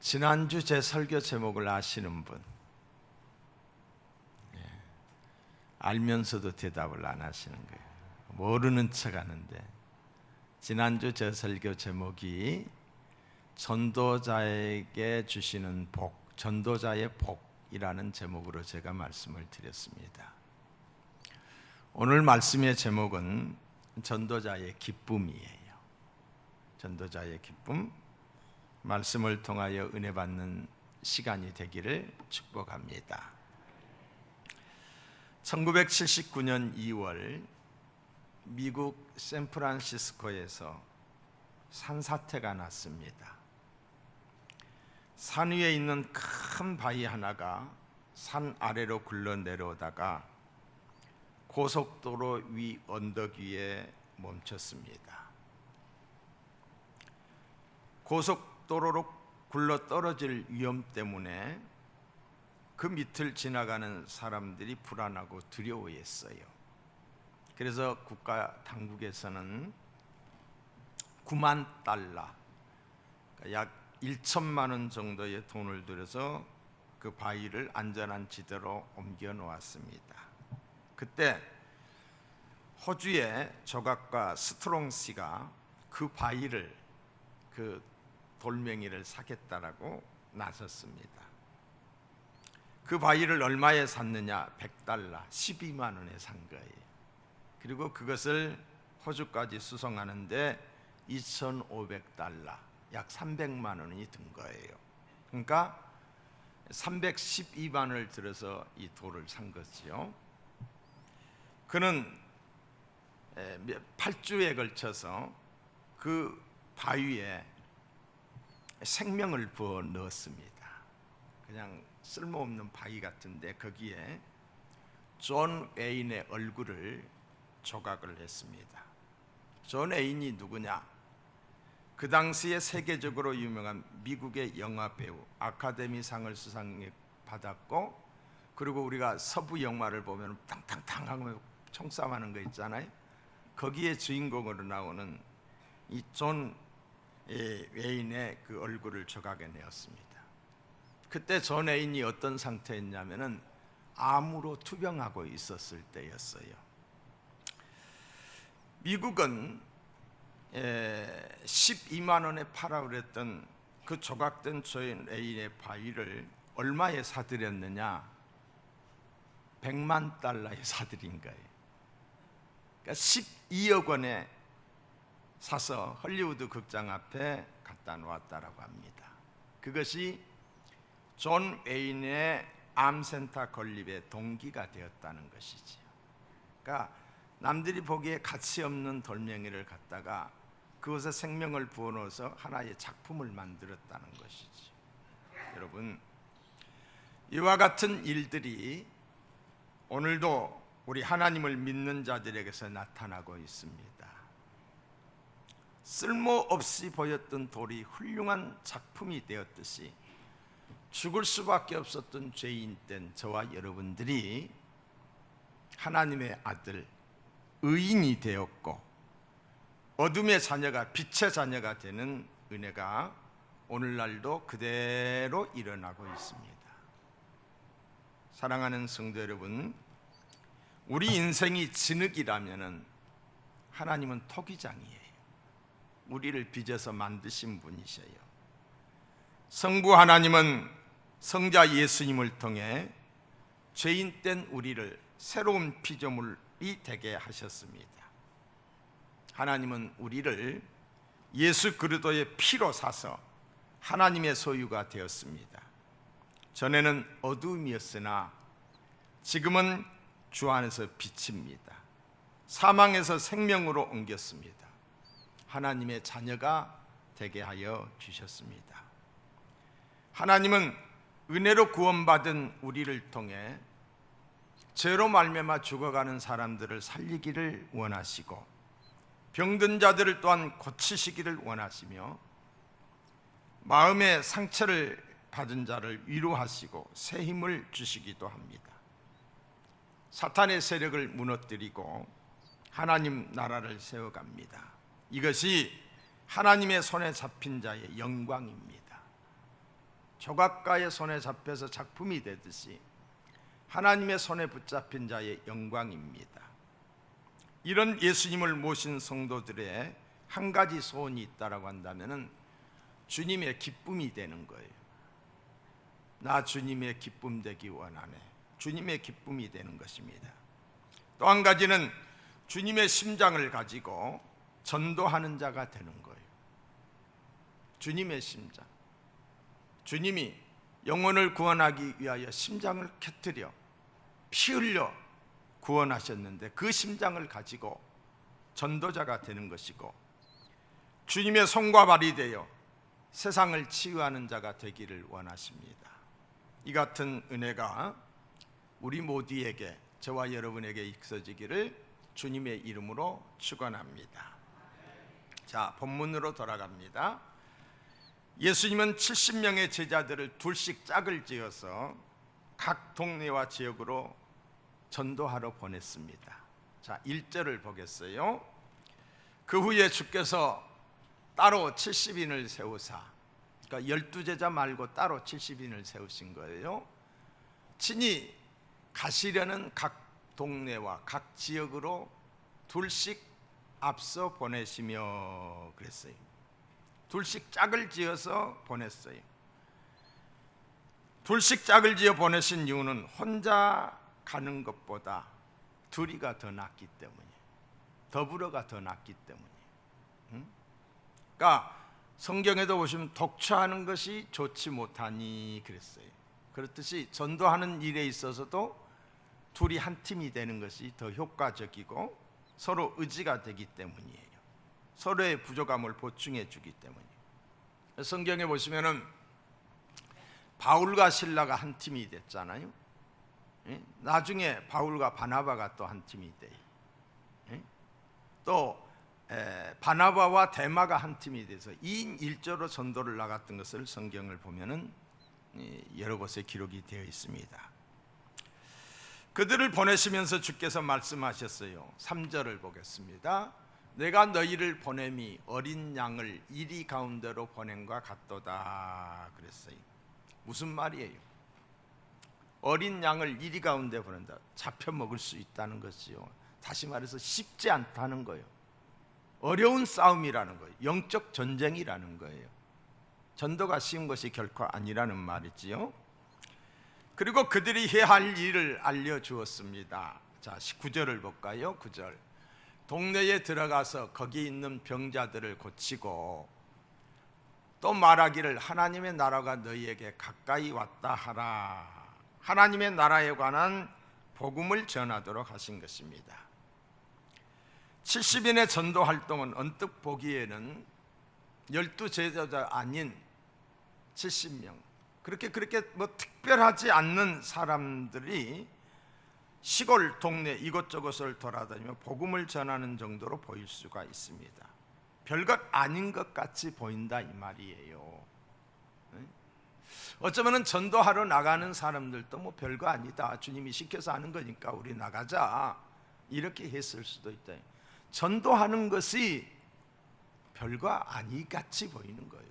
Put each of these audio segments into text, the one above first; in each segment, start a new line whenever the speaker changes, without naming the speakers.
지난주 제 설교 제목을 아시는 분? 알면서도 대답을 안 하시는 거예요. 모르는 척 하는데, 지난주 제 설교 제목이 전도자에게 주시는 복, 전도자의 복이라는 제목으로 제가 말씀을 드렸습니다. 오늘 말씀의 제목은 전도자의 기쁨이에요. 전도자의 기쁨, 말씀을 통하여 은혜 받는 시간이 되기를 축복합니다. 1979년 2월 미국 샌프란시스코에서 산사태가 났습니다. 산 위에 있는 큰 바위 하나가 산 아래로 굴러 내려오다가 고속도로 위 언덕 위에 멈췄습니다. 고속도로로 굴러 떨어질 위험 때문에 그 밑을 지나가는 사람들이 불안하고 두려워했어요. 그래서 국가 당국에서는 9만 달러, 약 1천만 원 정도의 돈을 들여서 그 바위를 안전한 지대로 옮겨 놓았습니다. 그때 호주의 조각가 스트롱 씨가 그 바위를, 그 돌멩이를 사겠다라고 나섰습니다. 그 바위를 얼마에 샀느냐? 100달러, 12만 원에 산 거예요. 그리고 그것을 호주까지 수송하는데 2,500달러, 약 300만 원이 든 거예요. 그러니까 312만 원을 들여서 이 돌을 산 거지요. 그는 8주에 걸쳐서 그 바위에 생명을 부어 넣었습니다. 그냥 쓸모없는 바위 같은데 거기에 존 웨인의 얼굴을 조각을 했습니다. 존 웨인이 누구냐? 그 당시에 세계적으로 유명한 미국의 영화 배우, 아카데미상을 수상받았고, 그리고 우리가 서부 영화를 보면 탕탕탕 하고 총싸움하는 거 있잖아요. 거기에 주인공으로 나오는 이 존 웨인의 그 얼굴을 조각해 내었습니다. 그때 존 웨인이 어떤 상태였냐면은 암으로 투병하고 있었을 때였어요. 미국은 12만 원에 팔아 그랬던 그 조각된 존 웨인의 바위를 얼마에 사들였느냐? 100만 달러에 사들인 거예요. 그러니까 12억 원에 사서 헐리우드 극장 앞에 갖다 놓았다라고 합니다. 그것이 존 웨인의 암센터 건립의 동기가 되었다는 것이지요. 그러니까 남들이 보기에 가치 없는 돌멩이를 갖다가 그것에 생명을 부어넣어서 하나의 작품을 만들었다는 것이지요. 여러분, 이와 같은 일들이 오늘도 우리 하나님을 믿는 자들에게서 나타나고 있습니다. 쓸모없이 보였던 돌이 훌륭한 작품이 되었듯이 죽을 수밖에 없었던 죄인된 저와 여러분들이 하나님의 아들, 의인이 되었고 어둠의 자녀가 빛의 자녀가 되는 은혜가 오늘날도 그대로 일어나고 있습니다. 사랑하는 성도 여러분, 우리 인생이 진흙이라면 하나님은 토기장이에요. 우리를 빚어서 만드신 분이셔요. 성부 하나님은 성자 예수님을 통해 죄인된 우리를 새로운 피조물이 되게 하셨습니다. 하나님은 우리를 예수 그리스도의 피로 사서 하나님의 소유가 되었습니다. 전에는 어둠이었으나 지금은 주 안에서 빛입니다. 사망에서 생명으로 옮겼습니다. 하나님의 자녀가 되게 하여 주셨습니다. 하나님은 은혜로 구원받은 우리를 통해 죄로 말미암아 죽어가는 사람들을 살리기를 원하시고 병든 자들을 또한 고치시기를 원하시며 마음의 상처를 받은 자를 위로하시고 새 힘을 주시기도 합니다. 사탄의 세력을 무너뜨리고 하나님 나라를 세워갑니다. 이것이 하나님의 손에 잡힌 자의 영광입니다. 조각가의 손에 잡혀서 작품이 되듯이 하나님의 손에 붙잡힌 자의 영광입니다. 이런 예수님을 모신 성도들의 한 가지 소원이 있다라고 한다면은 주님의 기쁨이 되는 거예요. 나 주님의 기쁨 되기 원하네. 주님의 기쁨이 되는 것입니다. 또 한 가지는 주님의 심장을 가지고 전도하는 자가 되는 거예요. 주님의 심장. 주님이 영혼을 구원하기 위하여 심장을 켜뜨려 피 흘려 구원하셨는데 그 심장을 가지고 전도자가 되는 것이고, 주님의 손과 발이 되어 세상을 치유하는 자가 되기를 원하십니다. 이 같은 은혜가 우리 모두에게, 저와 여러분에게 있어지기를 주님의 이름으로 축원합니다. 자, 본문으로 돌아갑니다. 예수님은 70명의 제자들을 둘씩 짝을 지어서 각 동네와 지역으로 전도하러 보냈습니다. 자, 1절을 보겠어요. 그 후에 주께서 따로 70인을 세우사, 그러니까 12제자 말고 따로 70인을 세우신 거예요. 친히 가시려는 각 동네와 각 지역으로 둘씩 앞서 보내시며 그랬어요. 둘씩 짝을 지어서 보냈어요. 둘씩 짝을 지어 보내신 이유는 혼자 가는 것보다 둘이가 더 낫기 때문이에요. 더불어가 더 낫기 때문이에요. 그러니까 성경에도 보시면 독처하는 것이 좋지 못하니 그랬어요. 그렇듯이 전도하는 일에 있어서도 둘이 한 팀이 되는 것이 더 효과적이고 서로 의지가 되기 때문이에요. 서로의 부족함을 보충해 주기 때문이에요. 성경에 보시면은 바울과 실라가 한 팀이 됐잖아요. 나중에 바울과 바나바가 또 한 팀이 돼요. 또 바나바와 데마가 한 팀이 돼서 2인 1조로 전도를 나갔던 것을 성경을 보면은 여러 곳에 기록이 되어 있습니다. 그들을 보내시면서 주께서 말씀하셨어요. 3절을 보겠습니다. 내가 너희를 보냄이 어린 양을 이리 가운데로 보냄과 같도다 그랬어요. 무슨 말이에요? 어린 양을 이리 가운데 보낸다. 잡혀 먹을 수 있다는 것이요. 다시 말해서 쉽지 않다는 거예요. 어려운 싸움이라는 거예요. 영적 전쟁이라는 거예요. 전도가 쉬운 것이 결코 아니라는 말이지요. 그리고 그들이 해야 할 일을 알려주었습니다. 자, 9절을 볼까요? 9절. 동네에 들어가서 거기 있는 병자들을 고치고 또 말하기를 하나님의 나라가 너희에게 가까이 왔다 하라. 하나님의 나라에 관한 복음을 전하도록 하신 것입니다. 70인의 전도 활동은 언뜻 보기에는 12제자가 아닌 70명, 그렇게 뭐 특별하지 않는 사람들이 시골 동네 이곳저곳을 돌아다니며 복음을 전하는 정도로 보일 수가 있습니다. 별것 아닌 것 같이 보인다 이 말이에요. 어쩌면 전도하러 나가는 사람들도 뭐 별거 아니다, 주님이 시켜서 하는 거니까 우리 나가자, 이렇게 했을 수도 있다. 전도하는 것이 별거 아니 같이 보이는 거예요.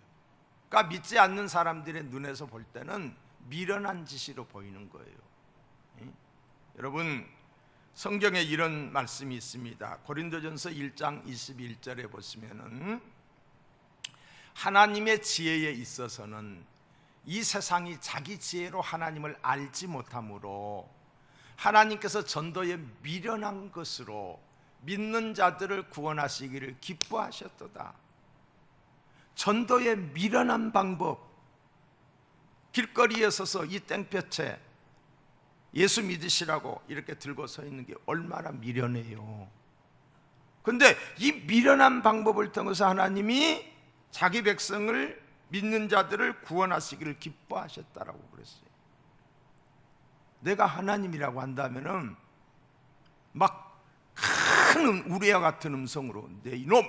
그러니까 믿지 않는 사람들의 눈에서 볼 때는 미련한 짓으로 보이는 거예요. 여러분, 성경에 이런 말씀이 있습니다. 고린도전서 1장 21절에 보시면은 하나님의 지혜에 있어서는 이 세상이 자기 지혜로 하나님을 알지 못하므로 하나님께서 전도에 미련한 것으로 믿는 자들을 구원하시기를 기뻐하셨도다. 전도의 미련한 방법, 길거리에 서서 이 땡볕에 예수 믿으시라고 이렇게 들고 서 있는 게 얼마나 미련해요. 그런데 이 미련한 방법을 통해서 하나님이 자기 백성을, 믿는 자들을 구원하시기를 기뻐하셨다라고 그랬어요. 내가 하나님이라고 한다면은 막 큰 우리와 같은 음성으로 내 이놈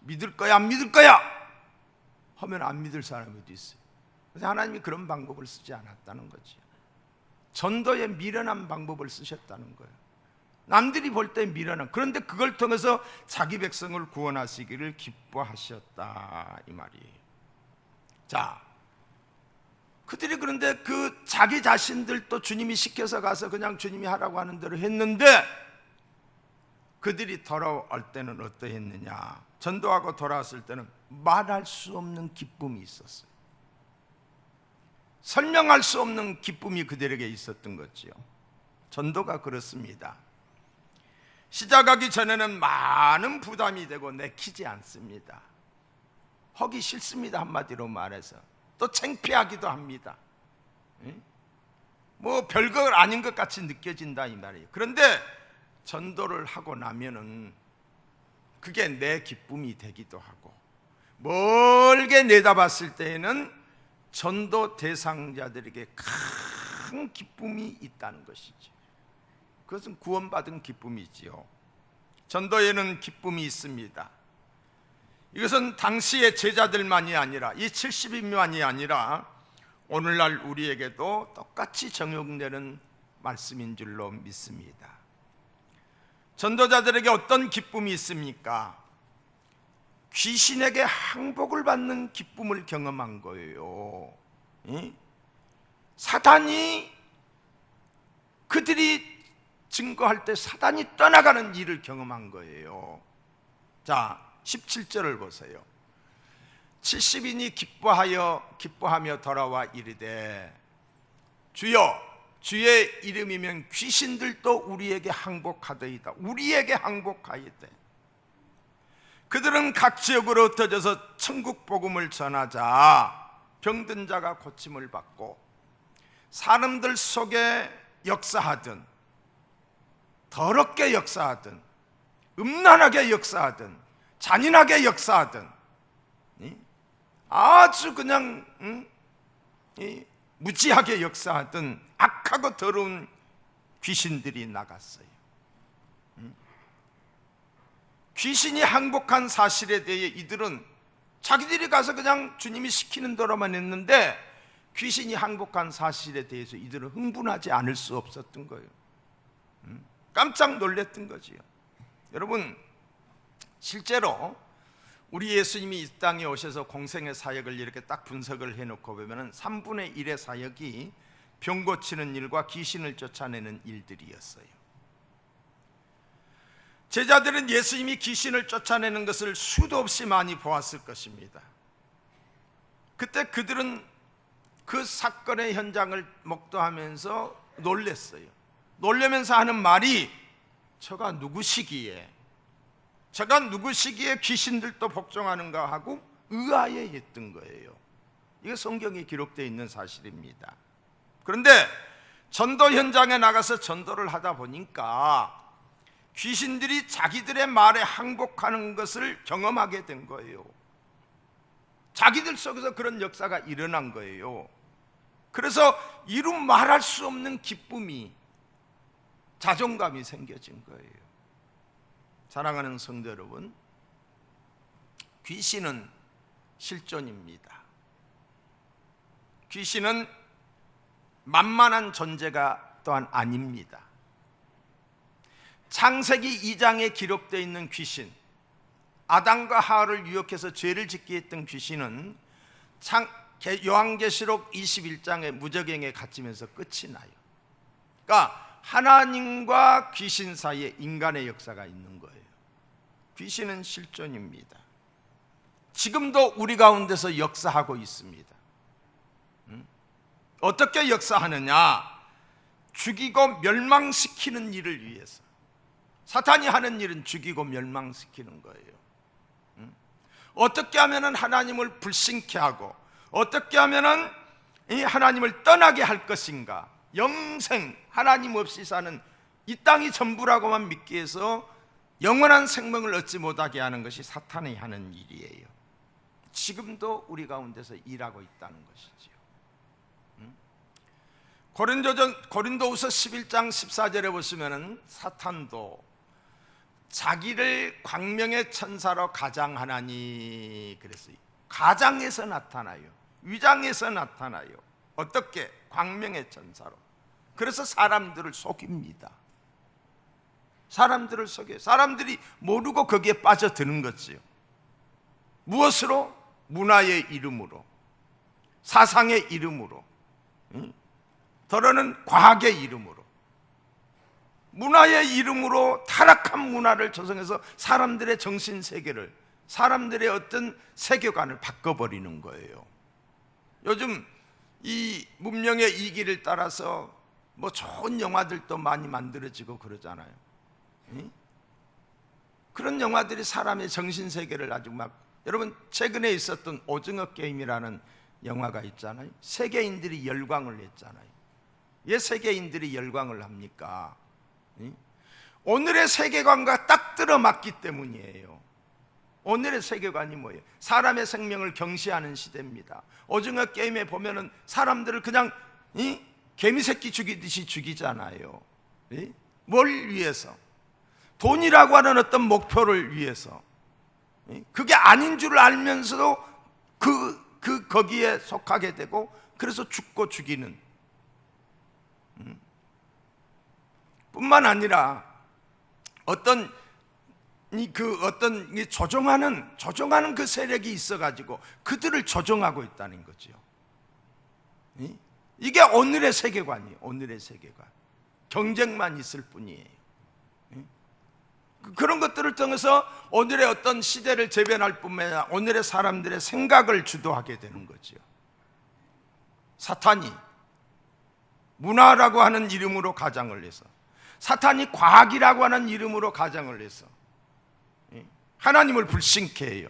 믿을 거야 안 믿을 거야 하면 안 믿을 사람이 어디 있어요. 그래서 하나님이 그런 방법을 쓰지 않았다는 거지. 전도에 미련한 방법을 쓰셨다는 거예요. 남들이 볼 때 미련한, 그런데 그걸 통해서 자기 백성을 구원하시기를 기뻐하셨다 이 말이에요. 자, 그들이 그런데 그 자기 자신들도 주님이 시켜서 가서 그냥 주님이 하라고 하는 대로 했는데, 그들이 돌아올 때는 어떠했느냐? 전도하고 돌아왔을 때는 말할 수 없는 기쁨이 있었어요. 설명할 수 없는 기쁨이 그들에게 있었던 거지요. 전도가 그렇습니다. 시작하기 전에는 많은 부담이 되고 내키지 않습니다. 하기 싫습니다, 한마디로 말해서. 또 창피하기도 합니다. 뭐 별거 아닌 것 같이 느껴진다 이 말이에요. 그런데 전도를 하고 나면은 그게 내 기쁨이 되기도 하고, 멀게 내다봤을 때에는 전도 대상자들에게 큰 기쁨이 있다는 것이죠. 그것은 구원받은 기쁨이지요. 전도에는 기쁨이 있습니다. 이것은 당시의 제자들만이 아니라, 이 70인만이 아니라 오늘날 우리에게도 똑같이 적용되는 말씀인 줄로 믿습니다. 전도자들에게 어떤 기쁨이 있습니까? 귀신에게 항복을 받는 기쁨을 경험한 거예요. 사단이, 그들이 증거할 때 사단이 떠나가는 일을 경험한 거예요. 자, 17절을 보세요. 70인이 기뻐하며 돌아와 이르되, 주여, 주의 이름이면 귀신들도 우리에게 항복하더이다. 우리에게 항복하이되. 그들은 각 지역으로 흩어져서 천국 복음을 전하자 병든 자가 고침을 받고, 사람들 속에 역사하든 더럽게 역사하든 음란하게 역사하든 잔인하게 역사하든 아주 그냥 무지하게 역사하든 악하고 더러운 귀신들이 나갔어요. 귀신이 항복한 사실에 대해 이들은 자기들이 가서 그냥 주님이 시키는 대로만 했는데, 귀신이 항복한 사실에 대해서 이들은 흥분하지 않을 수 없었던 거예요. 깜짝 놀랐던 거지요. 여러분, 실제로 우리 예수님이 이 땅에 오셔서 공생의 사역을 이렇게 딱 분석을 해놓고 보면 3분의 1의 사역이 병 고치는 일과 귀신을 쫓아내는 일들이었어요. 제자들은 예수님이 귀신을 쫓아내는 것을 수도 없이 많이 보았을 것입니다. 그때 그들은 그 사건의 현장을 목도하면서 놀랐어요. 놀라면서 하는 말이, 저가 누구시기에 귀신들도 복종하는가 하고 의아해했던 거예요. 이게 성경에 기록되어 있는 사실입니다. 그런데 전도 현장에 나가서 전도를 하다 보니까 귀신들이 자기들의 말에 항복하는 것을 경험하게 된 거예요. 자기들 속에서 그런 역사가 일어난 거예요. 그래서 이루 말할 수 없는 기쁨이, 자존감이 생겨진 거예요. 사랑하는 성도 여러분, 귀신은 실존입니다. 귀신은 만만한 존재가 또한 아닙니다. 창세기 2장에 기록되어 있는 귀신, 아담과 하와를 유혹해서 죄를 짓게 했던 귀신은 요한계시록 21장의 무저갱에 갇히면서 끝이 나요. 그러니까 하나님과 귀신 사이에 인간의 역사가 있는 거예요. 귀신은 실존입니다. 지금도 우리 가운데서 역사하고 있습니다. 어떻게 역사하느냐? 죽이고 멸망시키는 일을 위해서. 사탄이 하는 일은 죽이고 멸망시키는 거예요. 어떻게 하면 하나님을 불신케 하고, 어떻게 하면 하나님을 떠나게 할 것인가, 영생, 하나님 없이 사는 이 땅이 전부라고만 믿기 위해서 영원한 생명을 얻지 못하게 하는 것이 사탄이 하는 일이에요. 지금도 우리 가운데서 일하고 있다는 것이지요. 고린도후서 11장 14절에 보시면은 사탄도 자기를 광명의 천사로 가장하나니 그랬어요. 가장해서 나타나요. 위장해서 나타나요. 어떻게? 광명의 천사로. 그래서 사람들을 속입니다. 사람들을 속여요. 사람들이 모르고 거기에 빠져드는 거지요. 무엇으로? 문화의 이름으로, 사상의 이름으로, 더러는 과학의 이름으로, 문화의 이름으로 타락한 문화를 조성해서 사람들의 정신세계를, 사람들의 어떤 세계관을 바꿔버리는 거예요. 요즘 이 문명의 이기를 따라서 뭐 좋은 영화들도 많이 만들어지고 그러잖아요. 그런 영화들이 사람의 정신세계를 아주 막, 여러분 최근에 있었던 오징어 게임이라는 영화가 있잖아요. 세계인들이 열광을 했잖아요. 왜 세계인들이 열광을 합니까? 오늘의 세계관과 딱 들어맞기 때문이에요. 오늘의 세계관이 뭐예요? 사람의 생명을 경시하는 시대입니다. 오징어 게임에 보면은 사람들을 그냥 개미새끼 죽이듯이 죽이잖아요. 뭘 위해서? 돈이라고 하는 어떤 목표를 위해서. 그게 아닌 줄 알면서도 거기에 속하게 되고, 그래서 죽고 죽이는. 뿐만 아니라 어떤 조종하는 그 세력이 있어가지고 그들을 조종하고 있다는 거죠. 이게 오늘의 세계관이에요. 오늘의 세계관. 경쟁만 있을 뿐이에요. 그런 것들을 통해서 오늘의 어떤 시대를 재변할 뿐만 아니라 오늘의 사람들의 생각을 주도하게 되는 거죠. 사탄이 문화라고 하는 이름으로 가장을 해서, 사탄이 과학이라고 하는 이름으로 가장을 해서 하나님을 불신케 해요.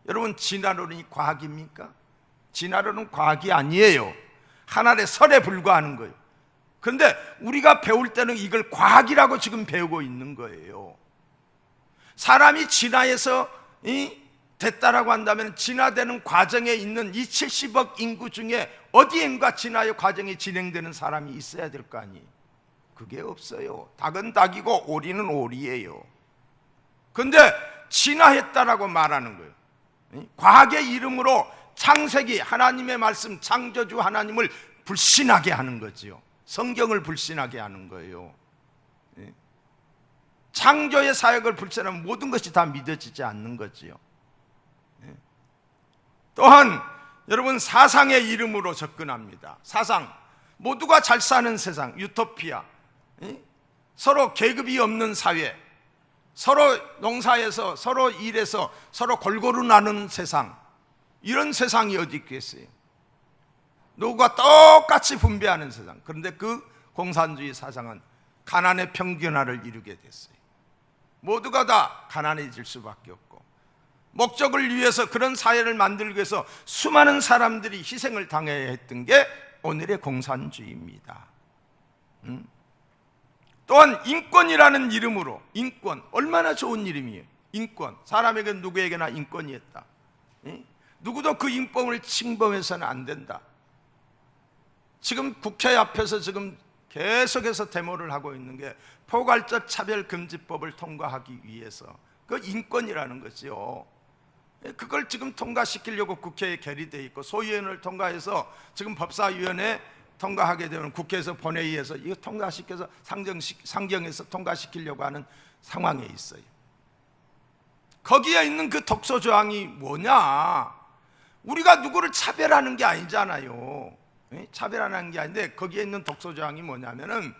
여러분, 진화론이 과학입니까? 진화론은 과학이 아니에요. 하나의 설에 불과하는 거예요. 그런데 우리가 배울 때는 이걸 과학이라고 지금 배우고 있는 거예요. 사람이 진화해서 됐다라고 한다면 진화되는 과정에 있는 이 70억 인구 중에 어디엔가 진화의 과정이 진행되는 사람이 있어야 될 거 아니에요. 그게 없어요. 닭은 닭이고 오리는 오리예요. 그런데 진화했다라고 말하는 거예요. 과학의 이름으로 창세기, 하나님의 말씀, 창조주 하나님을 불신하게 하는 거지요. 성경을 불신하게 하는 거예요. 창조의 사역을 불신하면 모든 것이 다 믿어지지 않는 거지요. 또한 여러분, 사상의 이름으로 접근합니다. 사상, 모두가 잘 사는 세상, 유토피아, 서로 계급이 없는 사회, 서로 농사에서, 서로 일해서 서로 골고루 나누는 세상, 이런 세상이 어디 있겠어요? 누구가 똑같이 분배하는 세상. 그런데 그 공산주의 사상은 가난의 평균화를 이루게 됐어요. 모두가 다 가난해질 수밖에 없고, 목적을 위해서, 그런 사회를 만들기 위해서 수많은 사람들이 희생을 당해야 했던 게 오늘의 공산주의입니다. 또한 인권이라는 이름으로, 인권, 얼마나 좋은 이름이에요. 인권, 사람에게 누구에게나 인권이 있다. 누구도 그 인권을 침범해서는 안 된다. 지금 국회 앞에서 지금 계속해서 데모를 하고 있는 게 포괄적 차별금지법을 통과하기 위해서, 그 인권이라는 거죠. 그걸 지금 통과시키려고 국회에 결의되어 있고, 소위원회를 통과해서 지금 법사위원회 통과하게 되면 국회에서 본회의에서 이거 통과시켜서 상정해서 통과시키려고 하는 상황에 있어요. 거기에 있는 그 독소조항이 뭐냐? 우리가 누구를 차별하는 게 아니잖아요. 차별하는 게 아닌데, 거기에 있는 독소조항이 뭐냐면은,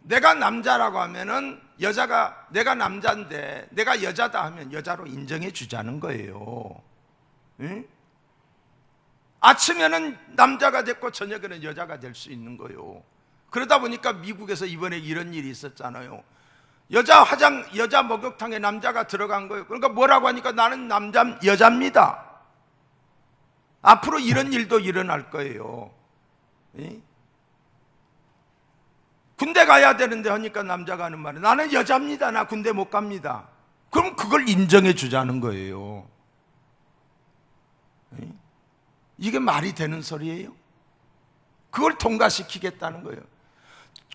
내가 남자라고 하면은 여자가, 내가 남자인데 내가 여자다 하면 여자로 인정해 주자는 거예요. 아침에는 남자가 됐고 저녁에는 여자가 될 수 있는 거예요. 그러다 보니까 미국에서 이번에 이런 일이 있었잖아요. 여자 목욕탕에 남자가 들어간 거예요. 그러니까 뭐라고 하니까 나는 여자입니다. 앞으로 이런 일도 일어날 거예요. 군대 가야 되는데 하니까 남자가 하는 말은 나는 여자입니다. 나 군대 못 갑니다. 그럼 그걸 인정해 주자는 거예요. 이게 말이 되는 소리예요? 그걸 통과시키겠다는 거예요.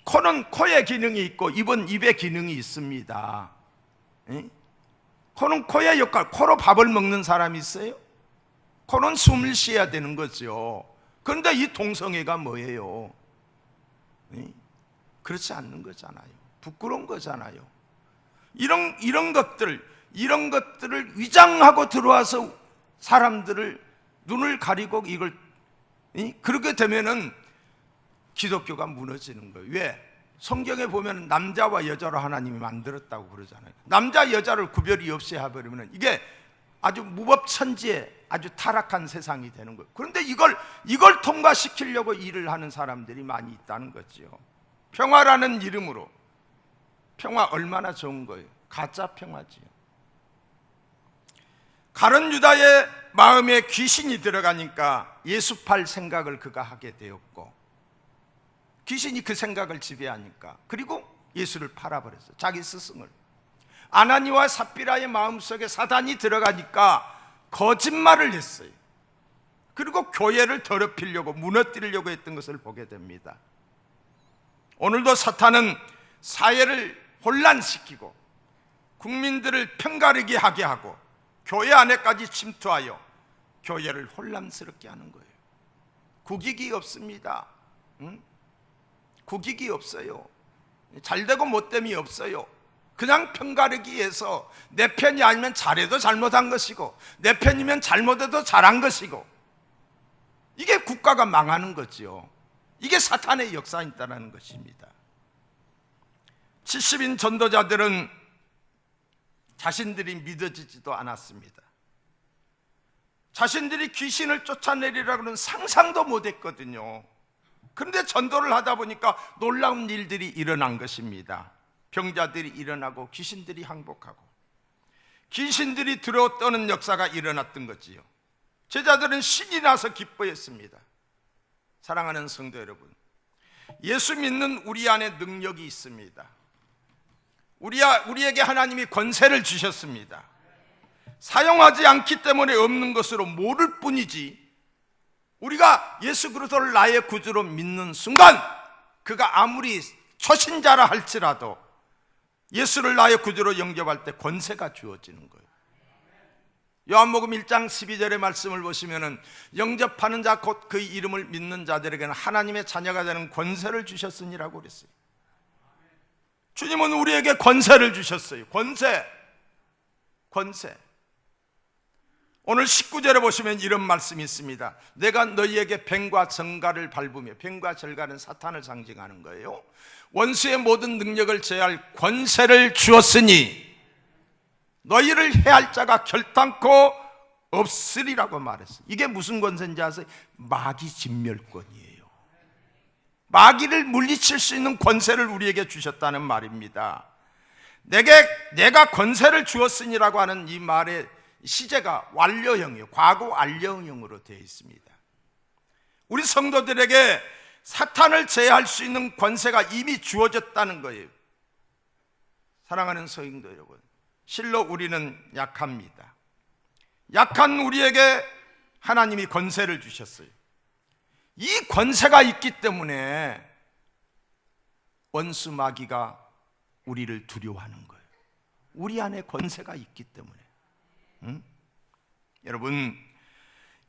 코는 코의 기능이 있고 입은 입의 기능이 있습니다. 코는 코의 역할, 코로 밥을 먹는 사람이 있어요? 코는 숨을 쉬어야 되는 거죠. 그런데 이 동성애가 뭐예요? 그렇지 않는 거잖아요. 부끄러운 거잖아요. 이런 것들을 위장하고 들어와서 사람들을 눈을 가리고 이걸, 그렇게 되면은 기독교가 무너지는 거예요. 왜? 성경에 보면 남자와 여자로 하나님이 만들었다고 그러잖아요. 남자 여자를 구별이 없이 해버리면 이게 아주 무법천지의 아주 타락한 세상이 되는 거예요. 그런데 이걸 통과시키려고 일을 하는 사람들이 많이 있다는 거죠. 평화라는 이름으로. 평화 얼마나 좋은 거예요. 가짜 평화지요. 가룟 유다의 마음에 귀신이 들어가니까 예수팔 생각을 그가 하게 되었고, 귀신이 그 생각을 지배하니까, 그리고 예수를 팔아버렸어요. 자기 스승을. 아나니와 삽비라의 마음속에 사단이 들어가니까 거짓말을 했어요. 그리고 교회를 더럽히려고, 무너뜨리려고 했던 것을 보게 됩니다. 오늘도 사탄은 사회를 혼란시키고 국민들을 편가르게 하게 하고 교회 안에까지 침투하여 교회를 혼란스럽게 하는 거예요. 국익이 없습니다. 국익이 없어요. 잘되고 못됨이 없어요. 그냥 편가르기 위해서 내 편이 아니면 잘해도 잘못한 것이고 내 편이면 잘못해도 잘한 것이고, 이게 국가가 망하는 거지요. 이게 사탄의 역사이다라는 것입니다. 70인 전도자들은 자신들이 믿어지지도 않았습니다. 자신들이 귀신을 쫓아내리라고는 상상도 못했거든요. 그런데 전도를 하다 보니까 놀라운 일들이 일어난 것입니다. 병자들이 일어나고 귀신들이 항복하고 귀신들이 들어떠는 역사가 일어났던 거지요. 제자들은 신이 나서 기뻐했습니다. 사랑하는 성도 여러분, 예수 믿는 우리 안에 능력이 있습니다. 우리에게 하나님이 권세를 주셨습니다. 사용하지 않기 때문에 없는 것으로 모를 뿐이지, 우리가 예수 그리스도를 나의 구주로 믿는 순간 그가 아무리 초신자라 할지라도 예수를 나의 구주로 영접할 때 권세가 주어지는 거예요. 요한복음 1장 12절의 말씀을 보시면은 영접하는 자 곧 그 이름을 믿는 자들에게는 하나님의 자녀가 되는 권세를 주셨으니라고 그랬어요. 주님은 우리에게 권세를 주셨어요. 권세. 오늘 19절에 보시면 이런 말씀이 있습니다. 내가 너희에게 뱀과 정갈을 밟으며, 뱀과 절갈은 사탄을 상징하는 거예요. 원수의 모든 능력을 제할 권세를 주었으니 너희를 해할 자가 결단코 없으리라고 말했어요. 이게 무슨 권세인지 아세요? 마귀 진멸권이에요. 마귀를 물리칠 수 있는 권세를 우리에게 주셨다는 말입니다. 내가 권세를 주었으니라고 하는 이 말의 시제가 완료형이에요. 과거 완료형으로 되어 있습니다. 우리 성도들에게 사탄을 제어할 수 있는 권세가 이미 주어졌다는 거예요. 사랑하는 성도 여러분, 실로 우리는 약합니다. 약한 우리에게 하나님이 권세를 주셨어요. 이 권세가 있기 때문에 원수 마귀가 우리를 두려워하는 거예요. 우리 안에 권세가 있기 때문에. 여러분,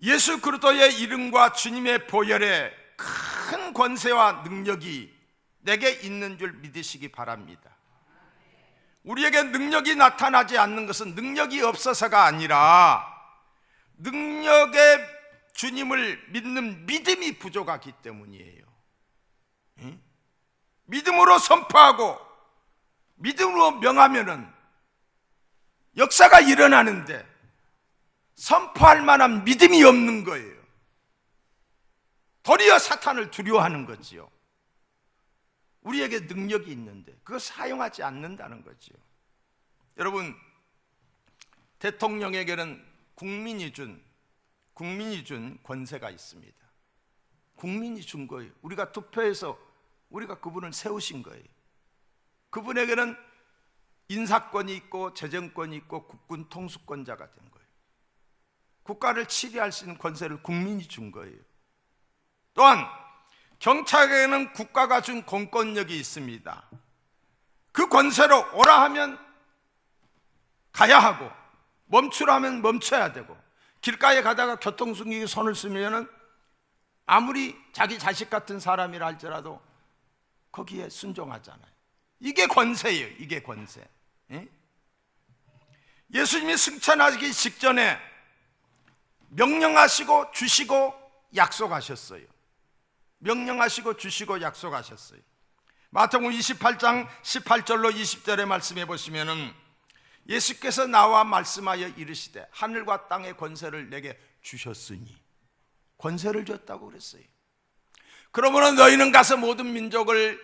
예수 그리스도의 이름과 주님의 보혈에 큰 권세와 능력이 내게 있는 줄 믿으시기 바랍니다. 우리에게 능력이 나타나지 않는 것은 능력이 없어서가 아니라 능력의 주님을 믿는 믿음이 부족하기 때문이에요. 믿음으로 선포하고 믿음으로 명하면은 역사가 일어나는데 선포할 만한 믿음이 없는 거예요. 도리어 사탄을 두려워하는 거지요. 우리에게 능력이 있는데 그걸 사용하지 않는다는 거지요. 여러분, 대통령에게는 국민이 준 권세가 있습니다. 국민이 준 거예요. 우리가 투표해서 우리가 그분을 세우신 거예요. 그분에게는 인사권이 있고 재정권이 있고 국군 통수권자가 된 거예요. 국가를 치리할 수 있는 권세를 국민이 준 거예요. 또한 경찰에게는 국가가 준 공권력이 있습니다. 그 권세로 오라 하면 가야 하고 멈추라 하면 멈춰야 되고, 길가에 가다가 교통수행기 손을 쓰면 아무리 자기 자식 같은 사람이라 할지라도 거기에 순종하잖아요. 이게 권세예요. 이게 권세. 예수님이 승천하기 직전에 명령하시고 주시고 약속하셨어요. 명령하시고 주시고 약속하셨어요. 마태복음 28장 18절로 20절의 말씀해 보시면은 예수께서 나와 말씀하여 이르시되 하늘과 땅의 권세를 내게 주셨으니, 권세를 줬다고 그랬어요. 그러므로 너희는 가서 모든 민족을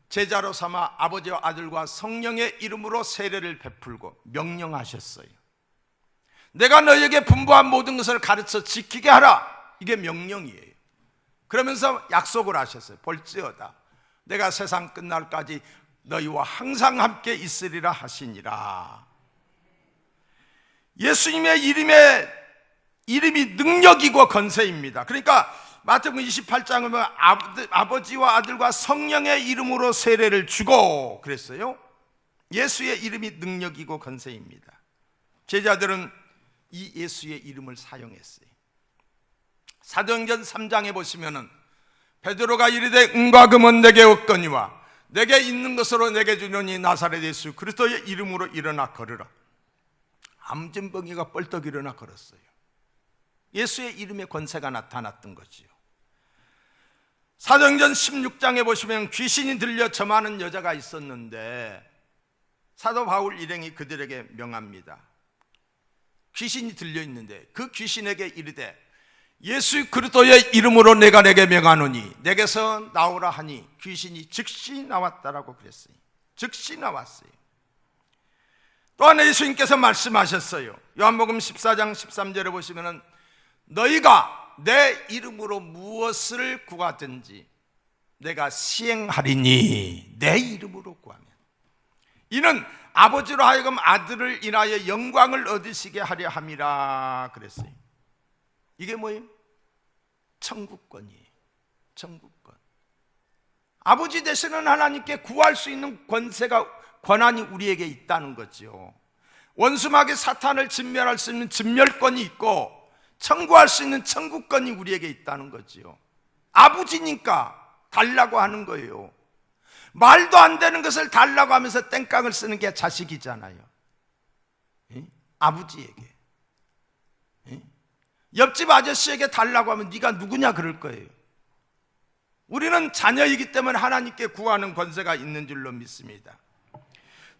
제자로 삼아 아버지와 아들과 성령의 이름으로 세례를 베풀고, 명령하셨어요. 내가 너희에게 분부한 모든 것을 가르쳐 지키게 하라, 이게 명령이에요. 그러면서 약속을 하셨어요. 볼지어다 내가 세상 끝날까지 너희와 항상 함께 있으리라 하시니라. 예수님의 이름이 능력이고 권세입니다. 그러니까 마태복음 28장에 보면 아버지와 아들과 성령의 이름으로 세례를 주고 그랬어요. 예수의 이름이 능력이고 권세입니다. 제자들은 이 예수의 이름을 사용했어요. 사도행전 3장에 보시면은 베드로가 이르되 은과 금은 내게 없거니와 내게 있는 것으로 내게 주노니 나사렛 예수 그리스도의 이름으로 일어나 걸으라. 암진병이가 뻘떡 일어나 걸었어요. 예수의 이름의 권세가 나타났던 거지요. 사도행전 16장에 보시면 귀신이 들려 점하는 여자가 있었는데 사도 바울 일행이 그들에게 명합니다. 귀신이 들려 있는데 그 귀신에게 이르되 예수 그리스도의 이름으로 내가 내게 명하노니 내게서 나오라 하니 귀신이 즉시 나왔다라고 그랬어요. 즉시 나왔어요. 또한 예수님께서 말씀하셨어요. 요한복음 14장 13절에 보시면은 너희가 내 이름으로 무엇을 구하든지 내가 시행하리니, 내 이름으로 구하면. 이는 아버지로 하여금 아들을 인하여 영광을 얻으시게 하려 함이라 그랬어요. 이게 뭐예요? 천국권이에요. 천국권. 아버지 되시는 하나님께 구할 수 있는 권한이 우리에게 있다는 거죠. 원수마귀 사탄을 진멸할 수 있는 진멸권이 있고 청구할 수 있는 청구권이 우리에게 있다는 거지요. 아버지니까 달라고 하는 거예요. 말도 안 되는 것을 달라고 하면서 땡깡을 쓰는 게 자식이잖아요. 예? 아버지에게. 예? 옆집 아저씨에게 달라고 하면 네가 누구냐 그럴 거예요. 우리는 자녀이기 때문에 하나님께 구하는 권세가 있는 줄로 믿습니다.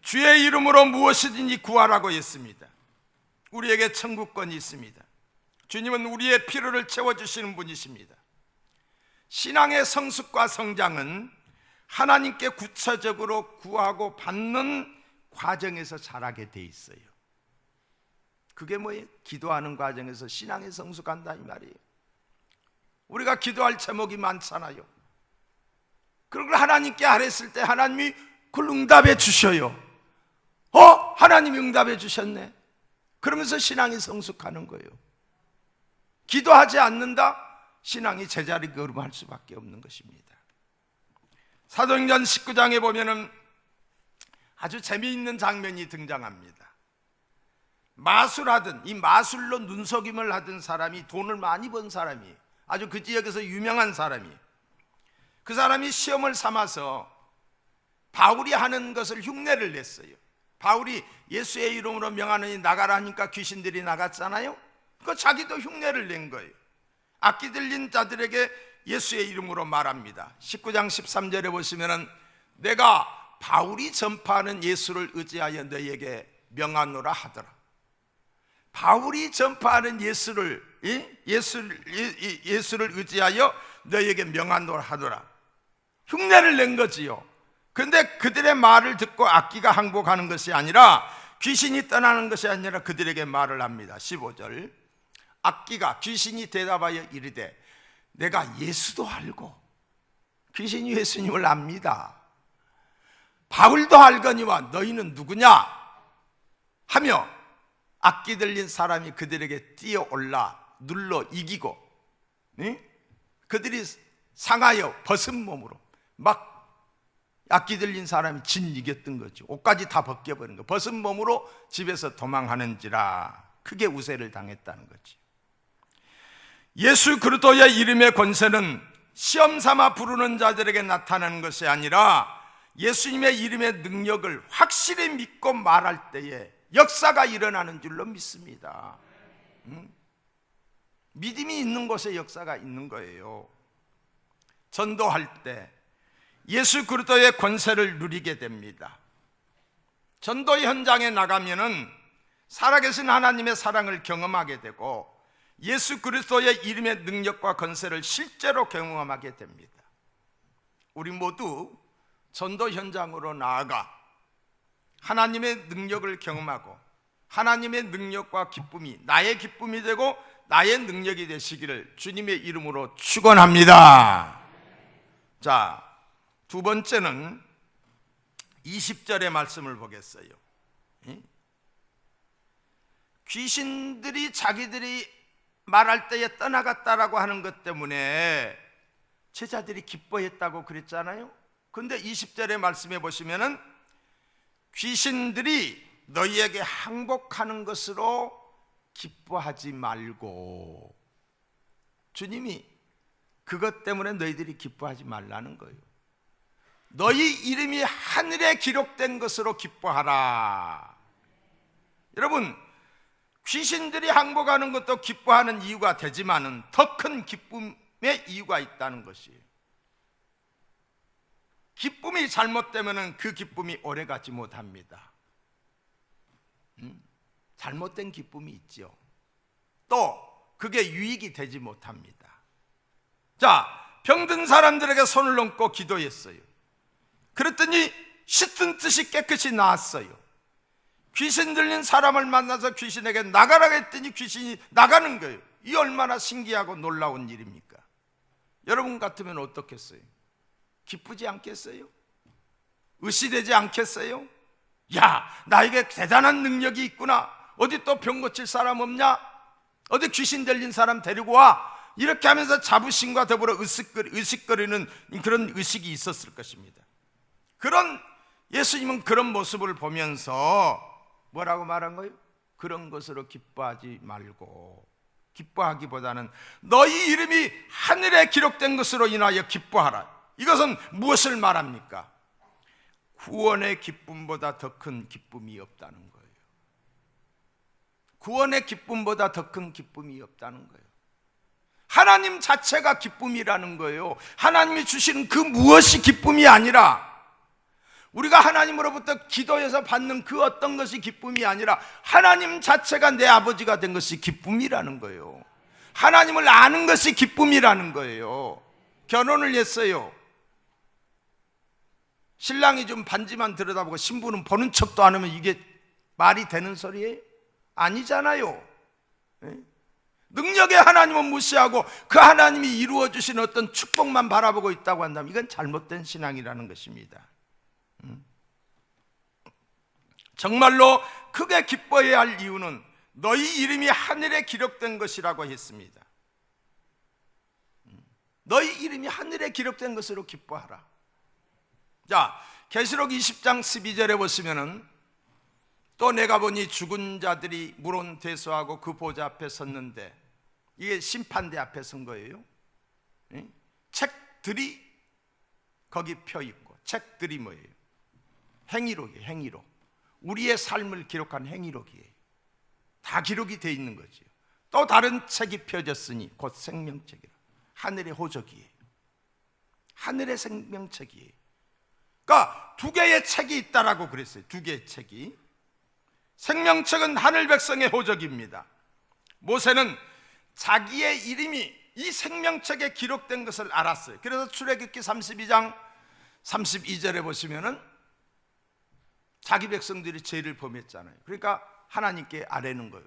주의 이름으로 무엇이든지 구하라고 했습니다. 우리에게 천국권이 있습니다. 주님은 우리의 필요를 채워주시는 분이십니다. 신앙의 성숙과 성장은 하나님께 구체적으로 구하고 받는 과정에서 자라게 돼 있어요. 그게 뭐예요? 기도하는 과정에서 신앙의 성숙한다 이 말이에요. 우리가 기도할 제목이 많잖아요. 그걸 하나님께 아뢰었을 때 하나님이 그걸 응답해 주셔요. 하나님이 응답해 주셨네. 그러면서 신앙이 성숙하는 거예요. 기도하지 않는다? 신앙이 제자리 걸음할 수밖에 없는 것입니다. 사도행전 19장에 보면은 아주 재미있는 장면이 등장합니다. 마술하던, 이 마술로 눈속임을 하던 사람이, 돈을 많이 번 사람이, 아주 그 지역에서 유명한 사람이, 그 사람이 시험을 삼아서 바울이 하는 것을 흉내를 냈어요. 바울이 예수의 이름으로 명하노니 나가라 하니까 귀신들이 나갔잖아요. 그 자기도 흉내를 낸 거예요. 악기 들린 자들에게 예수의 이름으로 말합니다. 19장 13절에 보시면은 내가 바울이 전파하는 예수를 의지하여 너희에게 명하노라 하더라. 바울이 전파하는 예수를 의지하여 너희에게 명하노라 하더라. 흉내를 낸 거지요. 그런데 그들의 말을 듣고 악기가 항복하는 것이 아니라, 귀신이 떠나는 것이 아니라 그들에게 말을 합니다. 15절 악기가, 귀신이 대답하여 이르되 내가 예수도 알고, 귀신이 예수님을 압니다. 바울도 알거니와 너희는 누구냐 하며 악기 들린 사람이 그들에게 뛰어올라 눌러 이기고, 그들이 상하여 벗은 몸으로 막 악기 들린 사람이 진 이겼던 거죠. 옷까지 다 벗겨버린 거. 벗은 몸으로 집에서 도망하는지라 크게 우세를 당했다는 거지. 예수 그리스도의 이름의 권세는 시험 삼아 부르는 자들에게 나타나는 것이 아니라 예수님의 이름의 능력을 확실히 믿고 말할 때에 역사가 일어나는 줄로 믿습니다. 믿음이 있는 곳에 역사가 있는 거예요. 전도할 때 예수 그리스도의 권세를 누리게 됩니다. 전도 현장에 나가면은 살아계신 하나님의 사랑을 경험하게 되고 예수 그리스도의 이름의 능력과 권세를 실제로 경험하게 됩니다. 우리 모두 전도 현장으로 나아가 하나님의 능력을 경험하고 하나님의 능력과 기쁨이 나의 기쁨이 되고 나의 능력이 되시기를 주님의 이름으로 축원합니다. 자, 두 번째는 20절의 말씀을 보겠어요. 귀신들이 자기들이 말할 때에 떠나갔다라고 하는 것 때문에 제자들이 기뻐했다고 그랬잖아요. 근데 20절의 말씀에 보시면은 귀신들이 너희에게 항복하는 것으로 기뻐하지 말고, 주님이 그것 때문에 너희들이 기뻐하지 말라는 거예요. 너희 이름이 하늘에 기록된 것으로 기뻐하라. 여러분, 귀신들이 항복하는 것도 기뻐하는 이유가 되지만은 더 큰 기쁨의 이유가 있다는 것이에요. 기쁨이 잘못되면은 그 기쁨이 오래가지 못합니다. 잘못된 기쁨이 있죠. 또 그게 유익이 되지 못합니다. 자, 병든 사람들에게 손을 얹고 기도했어요. 그랬더니 씻은 뜻이 깨끗이 나았어요. 귀신 들린 사람을 만나서 귀신에게 나가라 했더니 귀신이 나가는 거예요. 이 얼마나 신기하고 놀라운 일입니까? 여러분 같으면 어떻겠어요? 기쁘지 않겠어요? 의시되지 않겠어요? 야, 나에게 대단한 능력이 있구나. 어디 또 병 고칠 사람 없냐? 어디 귀신 들린 사람 데리고 와. 이렇게 하면서 자부심과 더불어 의식거리는 그런 의식이 있었을 것입니다. 예수님은 그런 모습을 보면서 뭐라고 말한 거예요? 그런 것으로 기뻐하지 말고, 기뻐하기보다는 너희 이름이 하늘에 기록된 것으로 인하여 기뻐하라. 이것은 무엇을 말합니까? 구원의 기쁨보다 더 큰 기쁨이 없다는 거예요. 구원의 기쁨보다 더 큰 기쁨이 없다는 거예요. 하나님 자체가 기쁨이라는 거예요. 하나님이 주시는 그 무엇이 기쁨이 아니라, 우리가 하나님으로부터 기도해서 받는 그 어떤 것이 기쁨이 아니라 하나님 자체가 내 아버지가 된 것이 기쁨이라는 거예요. 하나님을 아는 것이 기쁨이라는 거예요. 결혼을 했어요. 신랑이 좀 반지만 들여다보고 신부는 보는 척도 안 하면 이게 말이 되는 소리예요? 아니잖아요. 능력의 하나님은 무시하고 그 하나님이 이루어 주신 어떤 축복만 바라보고 있다고 한다면 이건 잘못된 신앙이라는 것입니다. 정말로 크게 기뻐해야 할 이유는 너희 이름이 하늘에 기록된 것이라고 했습니다. 너희 이름이 하늘에 기록된 것으로 기뻐하라. 자, 계시록 20장 12절에 보시면은 또 내가 보니 죽은 자들이 물론 대소하고 그 보좌 앞에 섰는데, 이게 심판대 앞에 선 거예요. 책들이 거기 펴 있고, 책들이 뭐예요? 행위록이에요. 행위록. 우리의 삶을 기록한 행위록이에요. 다 기록이 되어 있는 거죠. 또 다른 책이 펴졌으니 곧 생명책이라. 하늘의 호적이에요. 하늘의 생명책이에요. 그러니까 두 개의 책이 있다라고 그랬어요. 두 개의 책이. 생명책은 하늘 백성의 호적입니다. 모세는 자기의 이름이 이 생명책에 기록된 것을 알았어요. 그래서 출애굽기 32장 32절에 보시면은 자기 백성들이 죄를 범했잖아요. 그러니까 하나님께 아뢰는 거예요.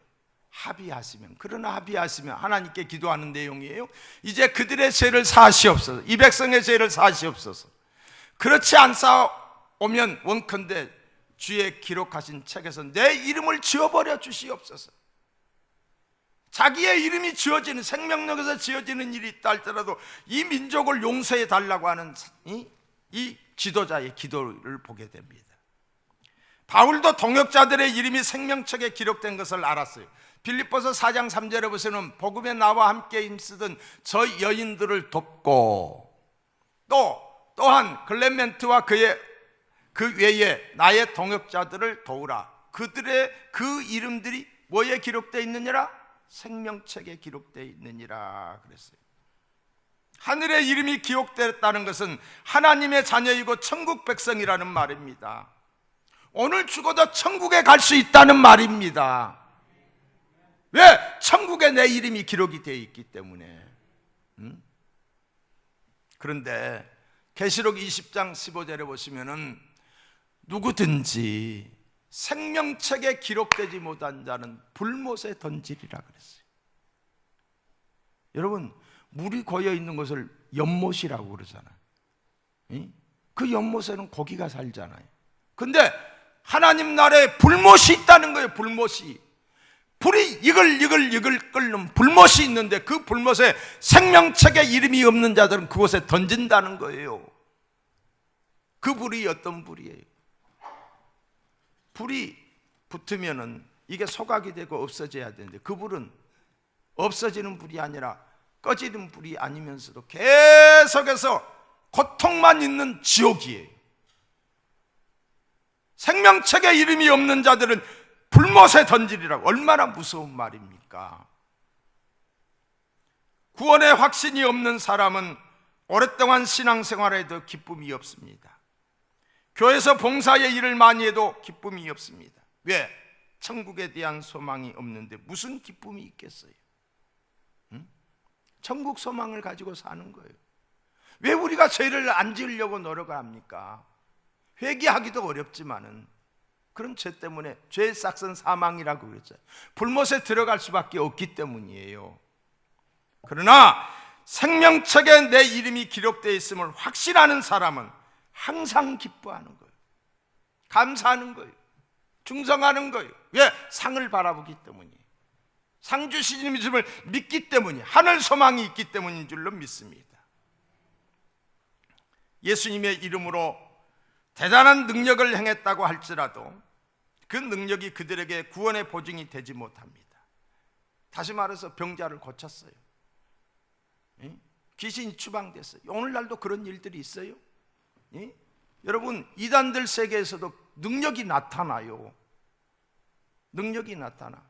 합의하시면, 그러나 합의하시면, 하나님께 기도하는 내용이에요. 이제 그들의 죄를 사하시옵소서. 이 백성의 죄를 사하시옵소서. 그렇지 않사오면 원컨대 주의 기록하신 책에서 내 이름을 지워버려 주시옵소서. 자기의 이름이 지어지는, 생명력에서 지어지는 일이 있다 할지라도 이 민족을 용서해 달라고 하는 이 지도자의 기도를 보게 됩니다. 바울도 동역자들의 이름이 생명책에 기록된 것을 알았어요. 빌립보서 4장 3절에 보시면 복음에 나와 함께 힘쓰던 저 여인들을 돕고, 또한 클레멘트와 그 외에 나의 동역자들을 도우라. 그들의 그 이름들이 뭐에 기록되어 있느니라? 생명책에 기록되어 있느니라 그랬어요. 하늘의 이름이 기록됐다는 것은 하나님의 자녀이고 천국 백성이라는 말입니다. 오늘 죽어도 천국에 갈 수 있다는 말입니다. 왜? 천국에 내 이름이 기록이 되어 있기 때문에. 그런데 계시록 20장 15절에 보시면은 누구든지 생명책에 기록되지 못한 자는 불못에 던지리라 그랬어요. 여러분, 물이 고여 있는 것을 연못이라고 그러잖아요. 그 연못에는 고기가 살잖아요. 근데 하나님 나라에 불못이 있다는 거예요. 불못이. 불이 이글 끓는 불못이 있는데 그 불못에 생명책에 이름이 없는 자들은 그곳에 던진다는 거예요. 그 불이 어떤 불이에요? 불이 붙으면은 이게 소각이 되고 없어져야 되는데 그 불은 없어지는 불이 아니라 꺼지는 불이 아니면서도 계속해서 고통만 있는 지옥이에요. 생명책에 이름이 없는 자들은 불못에 던지리라고. 얼마나 무서운 말입니까? 구원의 확신이 없는 사람은 오랫동안 신앙생활에도 기쁨이 없습니다. 교회에서 봉사의 일을 많이 해도 기쁨이 없습니다. 왜? 천국에 대한 소망이 없는데 무슨 기쁨이 있겠어요? 천국 소망을 가지고 사는 거예요. 왜 우리가 죄를 안 지으려고 노력을 합니까? 회개하기도 어렵지만은 그럼 죄 때문에 죄의 싹은 사망이라고 그랬잖아요. 불못에 들어갈 수밖에 없기 때문이에요. 그러나 생명책에 내 이름이 기록되어 있음을 확신하는 사람은 항상 기뻐하는 거예요. 감사하는 거예요. 충성하는 거예요. 왜? 상을 바라보기 때문이에요. 상 주시님을 믿기 때문에, 하늘 소망이 있기 때문인 줄로 믿습니다. 예수님의 이름으로 대단한 능력을 행했다고 할지라도 그 능력이 그들에게 구원의 보증이 되지 못합니다. 다시 말해서 병자를 고쳤어요. 귀신이 추방됐어요. 오늘날도 그런 일들이 있어요. 여러분, 이단들 세계에서도 능력이 나타나요. 능력이 나타나.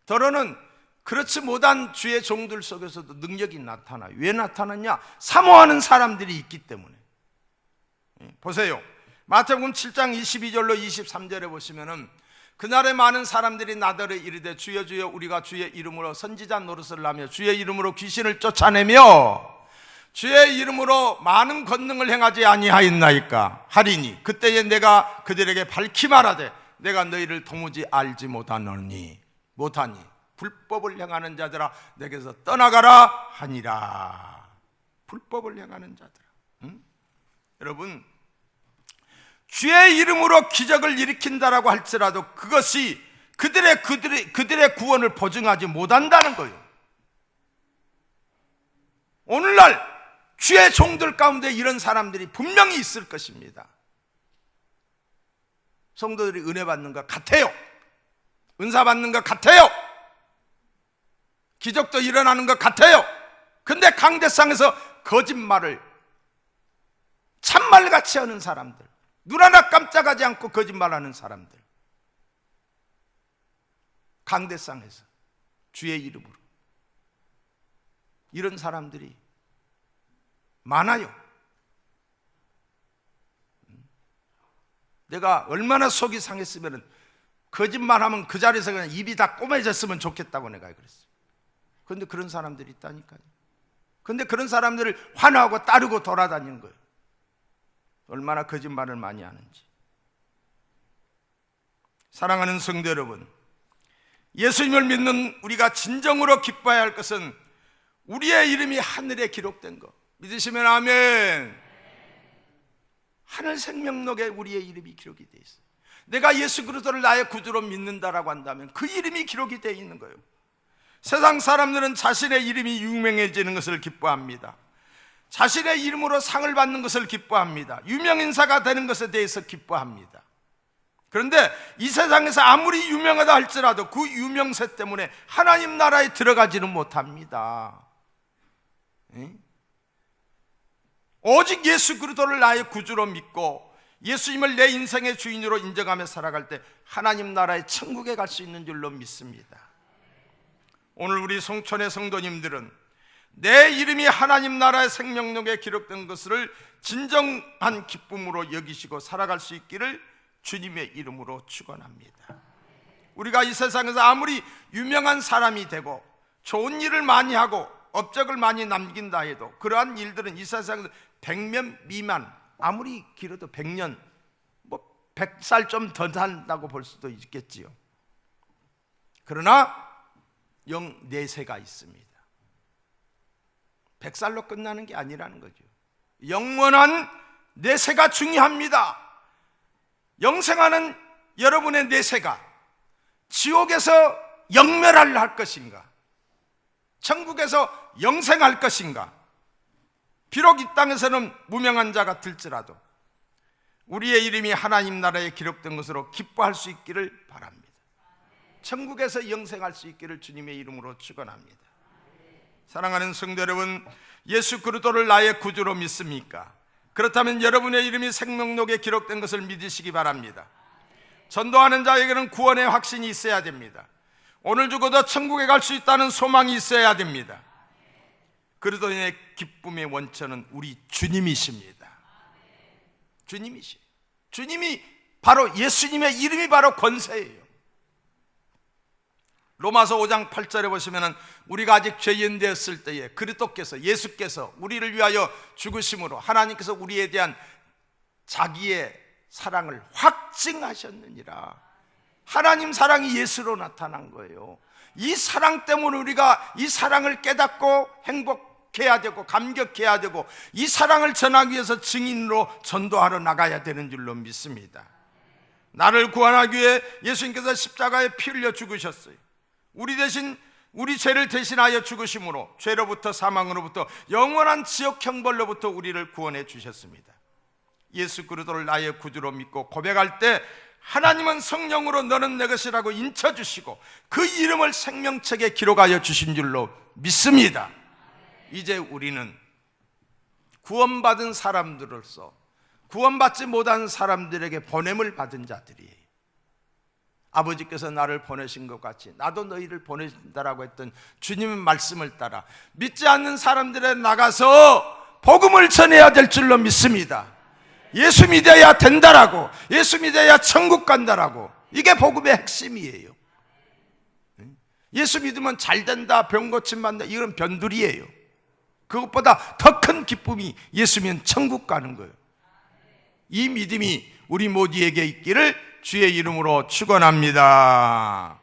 더러는 그렇지 못한 주의 종들 속에서도 능력이 나타나요. 왜 나타났냐? 사모하는 사람들이 있기 때문에. 보세요. 마태복음 7장 22절로 23절에 보시면은 그날에 많은 사람들이 나더러 이르되 주여 주여 우리가 주의 이름으로 선지자 노릇을 하며 주의 이름으로 귀신을 쫓아내며 주의 이름으로 많은 권능을 행하지 아니하였나이까 하리니 그때에 내가 그들에게 밝히 말하되 내가 너희를 도무지 알지 못하니 불법을 행하는 자들아 내게서 떠나가라 하니라. 불법을 행하는 자들아. 여러분, 주의 이름으로 기적을 일으킨다라고 할지라도 그것이 그들의 구원을 보증하지 못한다는 거예요. 오늘날 주의 종들 가운데 이런 사람들이 분명히 있을 것입니다. 성도들이 은혜 받는 것 같아요. 은사 받는 것 같아요. 기적도 일어나는 것 같아요. 근데 강대상에서 거짓말을 참말같이 하는 사람들, 눈 하나 깜짝하지 않고 거짓말하는 사람들, 강대상에서 주의 이름으로 이런 사람들이 많아요. 내가 얼마나 속이 상했으면 거짓말하면 그 자리에서 그냥 입이 다 꼬매졌으면 좋겠다고 내가 그랬어요. 그런데 그런 사람들이 있다니까요. 그런데 그런 사람들을 환호하고 따르고 돌아다니는 거예요. 얼마나 거짓말을 많이 하는지. 사랑하는 성도 여러분, 예수님을 믿는 우리가 진정으로 기뻐해야 할 것은 우리의 이름이 하늘에 기록된 것. 믿으시면 아멘. 하늘 생명록에 우리의 이름이 기록이 되어 있어요. 내가 예수 그리스도를 나의 구주로 믿는다라고 한다면 그 이름이 기록이 되어 있는 거예요. 세상 사람들은 자신의 이름이 유명해지는 것을 기뻐합니다. 자신의 이름으로 상을 받는 것을 기뻐합니다. 유명인사가 되는 것에 대해서 기뻐합니다. 그런데 이 세상에서 아무리 유명하다 할지라도 그 유명세 때문에 하나님 나라에 들어가지는 못합니다. 오직 예수 그리스도를 나의 구주로 믿고 예수님을 내 인생의 주인으로 인정하며 살아갈 때 하나님 나라의 천국에 갈 수 있는 줄로 믿습니다. 오늘 우리 송천의 성도님들은 내 이름이 하나님 나라의 생명록에 기록된 것을 진정한 기쁨으로 여기시고 살아갈 수 있기를 주님의 이름으로 축원합니다. 우리가 이 세상에서 아무리 유명한 사람이 되고 좋은 일을 많이 하고 업적을 많이 남긴다 해도 그러한 일들은 이 세상에서 100년 미만, 아무리 길어도 100년, 100살 좀 더 산다고 볼 수도 있겠지요. 그러나 영내세가 있습니다. 100살로 끝나는 게 아니라는 거죠. 영원한 내세가 중요합니다. 영생하는 여러분의 내세가 지옥에서 영멸을 할 것인가, 천국에서 영생할 것인가. 비록 이 땅에서는 무명한 자 같을지라도 우리의 이름이 하나님 나라에 기록된 것으로 기뻐할 수 있기를 바랍니다. 천국에서 영생할 수 있기를 주님의 이름으로 축원합니다. 사랑하는 성도 여러분, 예수 그리스도를 나의 구주로 믿습니까? 그렇다면 여러분의 이름이 생명록에 기록된 것을 믿으시기 바랍니다. 전도하는 자에게는 구원의 확신이 있어야 됩니다. 오늘 죽어도 천국에 갈 수 있다는 소망이 있어야 됩니다. 그리스도인의 기쁨의 원천은 우리 주님이십니다. 주님이 바로, 예수님의 이름이 바로 권세예요. 로마서 5장 8절에 보시면 우리가 아직 죄인 되었을 때에 그리스도께서, 예수께서 우리를 위하여 죽으심으로 하나님께서 우리에 대한 자기의 사랑을 확증하셨느니라. 하나님 사랑이 예수로 나타난 거예요. 이 사랑 때문에 우리가 이 사랑을 깨닫고 행복해야 되고 감격해야 되고 이 사랑을 전하기 위해서 증인으로 전도하러 나가야 되는 줄로 믿습니다. 나를 구원하기 위해 예수님께서 십자가에 피 흘려 죽으셨어요. 우리 대신, 우리 죄를 대신하여 죽으심으로 죄로부터 사망으로부터 영원한 지옥 형벌로부터 우리를 구원해 주셨습니다. 예수 그리스도를 나의 구주로 믿고 고백할 때 하나님은 성령으로 너는 내 것이라고 인쳐주시고 그 이름을 생명책에 기록하여 주신 줄로 믿습니다. 이제 우리는 구원받은 사람들로서 구원받지 못한 사람들에게 보냄을 받은 자들이에요. 아버지께서 나를 보내신 것 같이 나도 너희를 보내신다라고 했던 주님의 말씀을 따라 믿지 않는 사람들에 나가서 복음을 전해야 될 줄로 믿습니다. 예수 믿어야 된다라고, 예수 믿어야 천국 간다라고, 이게 복음의 핵심이에요. 예수 믿으면 잘 된다, 병 고침 받는다, 이건 변두리예요. 그것보다 더 큰 기쁨이 예수 믿으면 천국 가는 거예요. 이 믿음이 우리 모두에게 있기를 주의 이름으로 축원합니다.